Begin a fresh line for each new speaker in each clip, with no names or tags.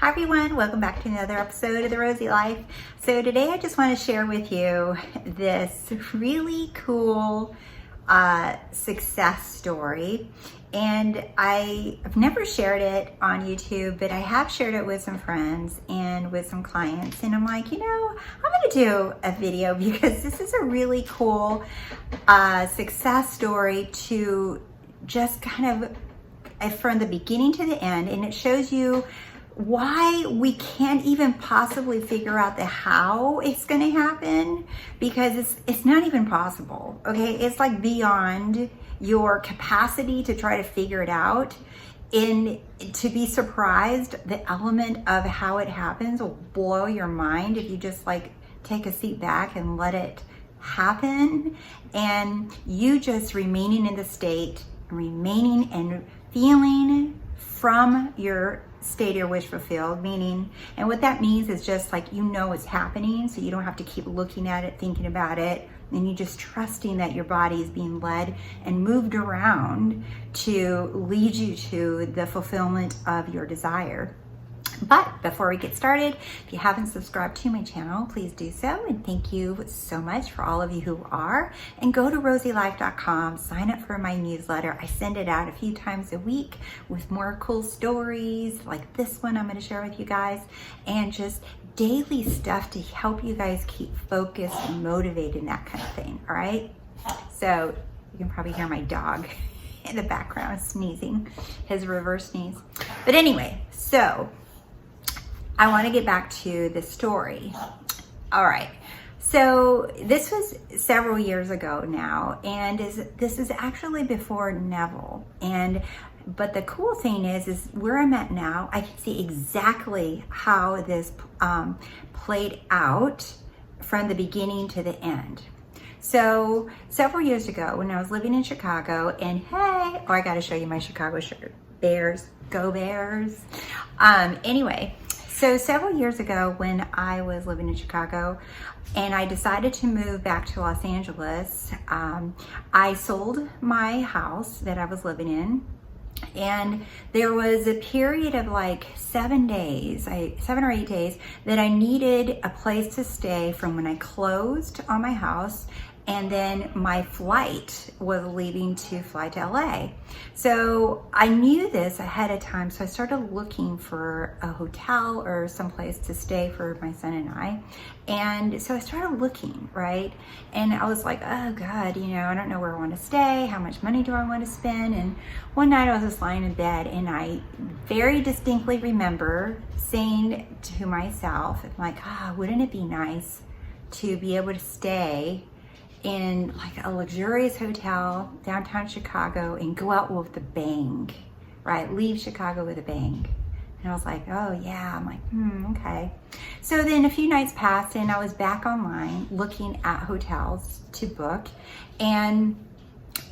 Hi everyone, welcome back to another episode of The Rosey Life. So today I just want to share with you this really cool success story. And I've never shared it on YouTube, but I have shared it with some friends and with some clients. And I'm like, I'm gonna do a video because this is a really cool success story to just kind of from the beginning to the end. And it shows you why we can't even possibly figure out the how it's going to happen, because it's not even possible. Okay, it's like beyond your capacity to try to figure it out. And to be surprised, the element of how it happens will blow your mind if you just like take a seat back and let it happen. And you just remaining in the state, remaining and feeling from your state of your wish fulfilled, meaning, and what that means is just like, it's happening, so you don't have to keep looking at it, thinking about it, and you just trusting that your body is being led and moved around to lead you to the fulfillment of your desire. But before we get started, if you haven't subscribed to my channel, please do so. And thank you so much for all of you who are. And go to RoseyLife.com, sign up for my newsletter. I send it out a few times a week with more cool stories like this one I'm going to share with you guys, and just daily stuff to help you guys keep focused and motivated and that kind of thing. All right. So you can probably hear my dog in the background sneezing, his reverse sneeze. But anyway, so I want to get back to the story. All right. So this was several years ago now, and this is actually before Neville. But the cool thing is where I'm at now, I can see exactly how this played out from the beginning to the end. So several years ago when I was living in Chicago, and I got to show you my Chicago shirt. Bears, go Bears. Anyway. So several years ago when I was living in Chicago and I decided to move back to Los Angeles, I sold my house that I was living in, and there was a period of like 7 or 8 days that I needed a place to stay from when I closed on my house, and then my flight was leaving to fly to LA. So I knew this ahead of time, so I started looking for a hotel or someplace to stay for my son and I. And so I started looking, right? And I was like, oh God, I don't know where I want to stay. How much money do I want to spend? And one night I was just lying in bed, and I very distinctly remember saying to myself, like, wouldn't it be nice to be able to stay in like a luxurious hotel downtown Chicago and go out with a bang, right? Leave Chicago with a bang. And I was like, oh yeah. I'm like, okay. So then a few nights passed and I was back online looking at hotels to book, and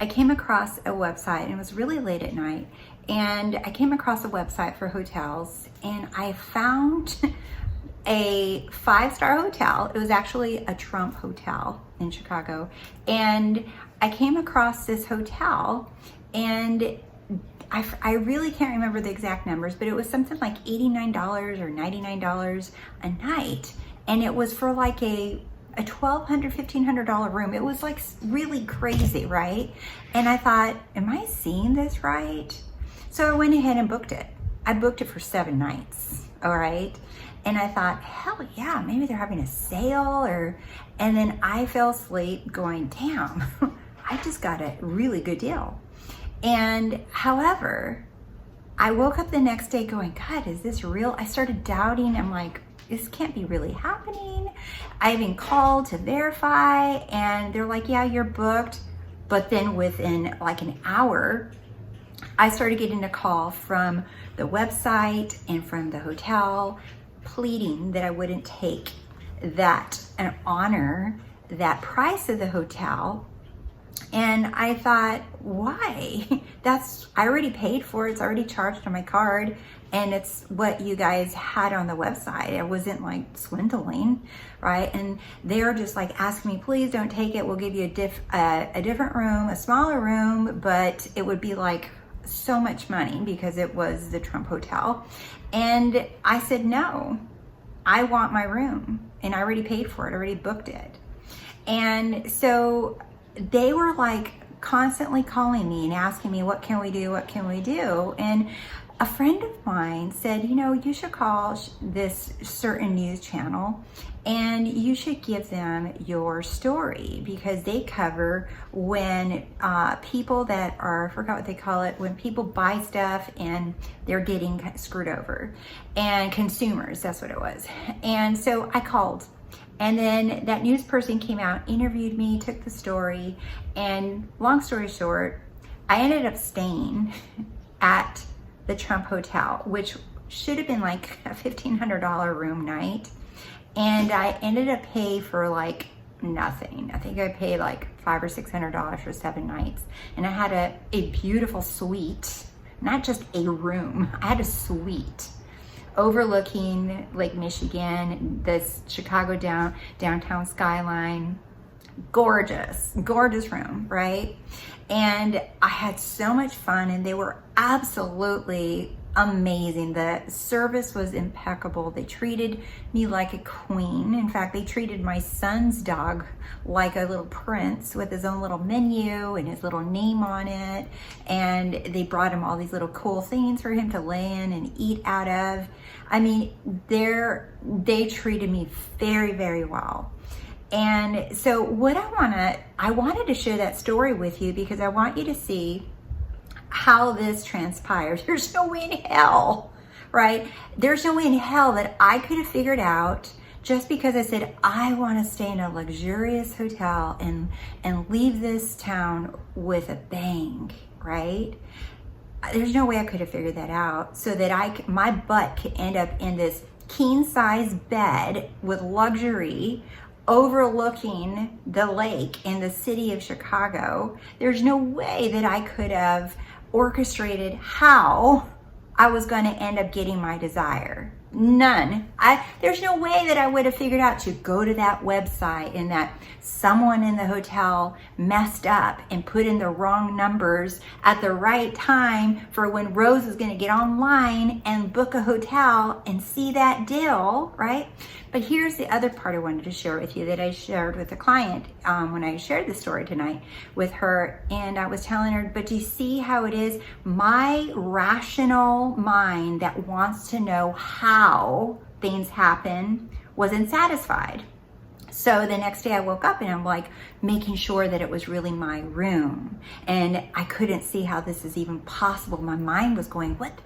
I came across a website, and it was really late at night, and I came across a website for hotels, and I found a 5-star hotel. It was actually a Trump hotel in Chicago. And I came across this hotel, and I really can't remember the exact numbers, but it was something like $89 or $99 a night. And it was for like a $1,200, $1,500 room. It was like really crazy, right? And I thought, am I seeing this right? So I went ahead and booked it. I booked it for 7 nights, all right? And I thought, hell yeah, maybe they're having a sale, and then I fell asleep going, damn, I just got a really good deal. And however, I woke up the next day going, God, is this real? I started doubting. I'm like, this can't be really happening. I even called to verify, and they're like, yeah, you're booked. But then within like an hour, I started getting a call from the website and from the hotel pleading that I wouldn't take that and honor that price of the hotel. And I thought, why? I already paid for it. It's already charged on my card, and it's what you guys had on the website. It wasn't like swindling, right? And they're just like asking me, please don't take it. We'll give you a different room, a smaller room, but it would be like so much money because it was the Trump Hotel. And I said, no, I want my room. And I already paid for it, already booked it. And so they were like constantly calling me and asking me, what can we do? What can we do? And a friend of mine said, you know, you should call this certain news channel and you should give them your story, because they cover when people that are, I forgot what they call it, when people buy stuff and they're getting screwed over, and consumers, that's what it was. And so I called. And then that news person came out, interviewed me, took the story, and long story short, I ended up staying at the Trump Hotel, which should have been like a $1,500 room night. And I ended up paying for like nothing. I think I paid like $500 or $600 for 7 nights. And I had a beautiful suite, not just a room, I had a suite overlooking Lake Michigan, this Chicago downtown skyline. Gorgeous room, right? And I had so much fun, and they were absolutely amazing. The service was impeccable. They treated me like a queen. In fact, they treated my son's dog like a little prince with his own little menu and his little name on it. And they brought him all these little cool things for him to lay in and eat out of. I mean, they treated me very, very well. And so what I wanted to share that story with you because I want you to see how this transpired. There's no way in hell, right? There's no way in hell that I could have figured out, just because I said, I want to stay in a luxurious hotel and leave this town with a bang, right? There's no way I could have figured that out so that my butt could end up in this king size bed with luxury overlooking the lake in the city of Chicago. There's no way that I could have orchestrated how I was going to end up getting my desire. None. There's no way that I would have figured out to go to that website and that someone in the hotel messed up and put in the wrong numbers at the right time for when Rose was going to get online and book a hotel and see that deal, right? But here's the other part I wanted to share with you that I shared with a client when I shared the story tonight with her. And I was telling her, but do you see how it is? My rational mind that wants to know how things happen wasn't satisfied. So the next day I woke up and I'm like making sure that it was really my room. And I couldn't see how this is even possible. My mind was going, what?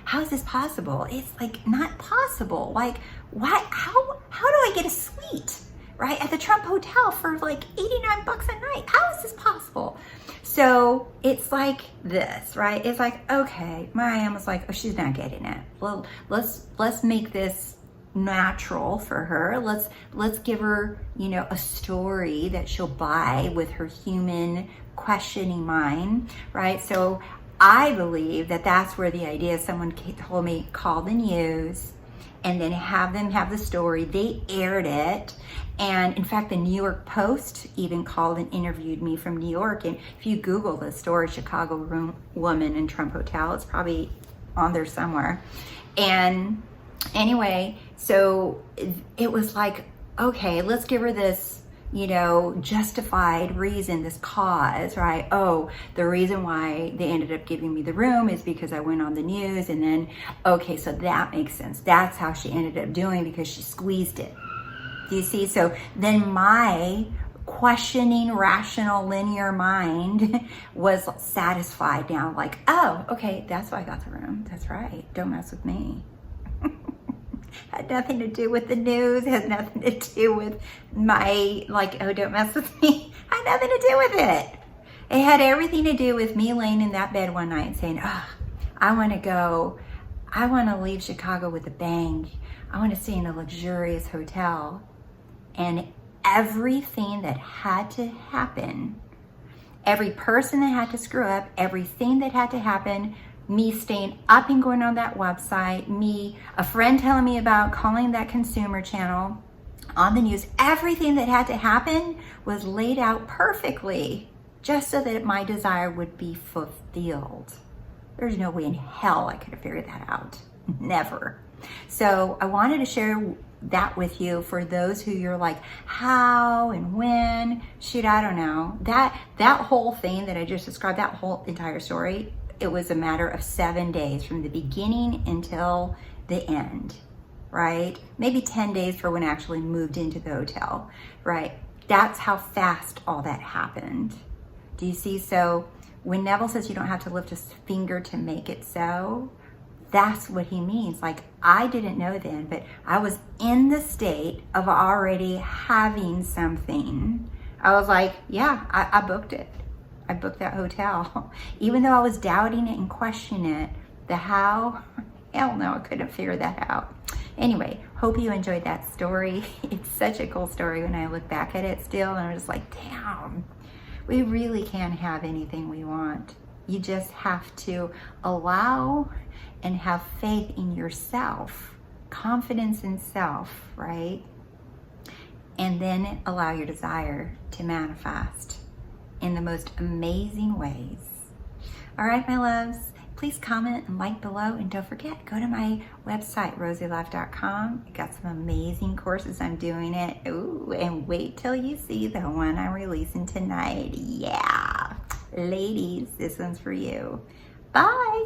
How is this possible? It's like not possible. Like, what? How do I get a suite, right, at the Trump Hotel for like $89 a night? How is this possible? So it's like this, right? It's like, okay, Marianne was like, oh, she's not getting it. Well, let's make this natural for her. Let's give her, a story that she'll buy with her human questioning mind, right? So I believe that that's where the idea, someone told me, call the news and then have them have the story. They aired it. And in fact, the New York Post even called and interviewed me from New York. And if you Google the story, Chicago woman in Trump Hotel, it's probably on there somewhere. And anyway, so it was like, okay, let's give her this, justified reason, this cause, right? Oh, the reason why they ended up giving me the room is because I went on the news. And then, okay, so that makes sense. That's how she ended up doing, because she squeezed it. Do you see? So then my questioning, rational, linear mind was satisfied now. Like, oh, okay, that's why I got the room. That's right. Don't mess with me. Had nothing to do with the news, had nothing to do with my, don't mess with me. Had nothing to do with it. It had everything to do with me laying in that bed one night saying, I want to leave Chicago with a bang. I want to stay in a luxurious hotel. And everything that had to happen, every person that had to screw up, everything that had to happen, me staying up and going on that website, a friend telling me about calling that consumer channel on the news, everything that had to happen was laid out perfectly just so that my desire would be fulfilled. There's no way in hell I could have figured that out. Never. So I wanted to share that with you for those who you're like, how and when? Shoot, I don't know. That whole thing that I just described, that whole entire story, it was a matter of 7 days from the beginning until the end, right? Maybe 10 days for when I actually moved into the hotel, right? That's how fast all that happened. Do you see? So when Neville says you don't have to lift a finger to make it so, that's what he means. Like, I didn't know then, but I was in the state of already having something. I was like, yeah, I booked it. I booked that hotel. Even though I was doubting it and questioning it, the how, hell no, I couldn't figure that out. Anyway, hope you enjoyed that story. It's such a cool story when I look back at it still, and I'm just like, damn, we really can have anything we want. You just have to allow and have faith in yourself, confidence in self, right? And then allow your desire to manifest in the most amazing ways. All right, my loves, please comment and like below, and don't forget, go to my website, TheRoseyLife.com. I got some amazing courses I'm doing it. Ooh, and wait till you see the one I'm releasing tonight. Yeah, ladies, this one's for you. Bye.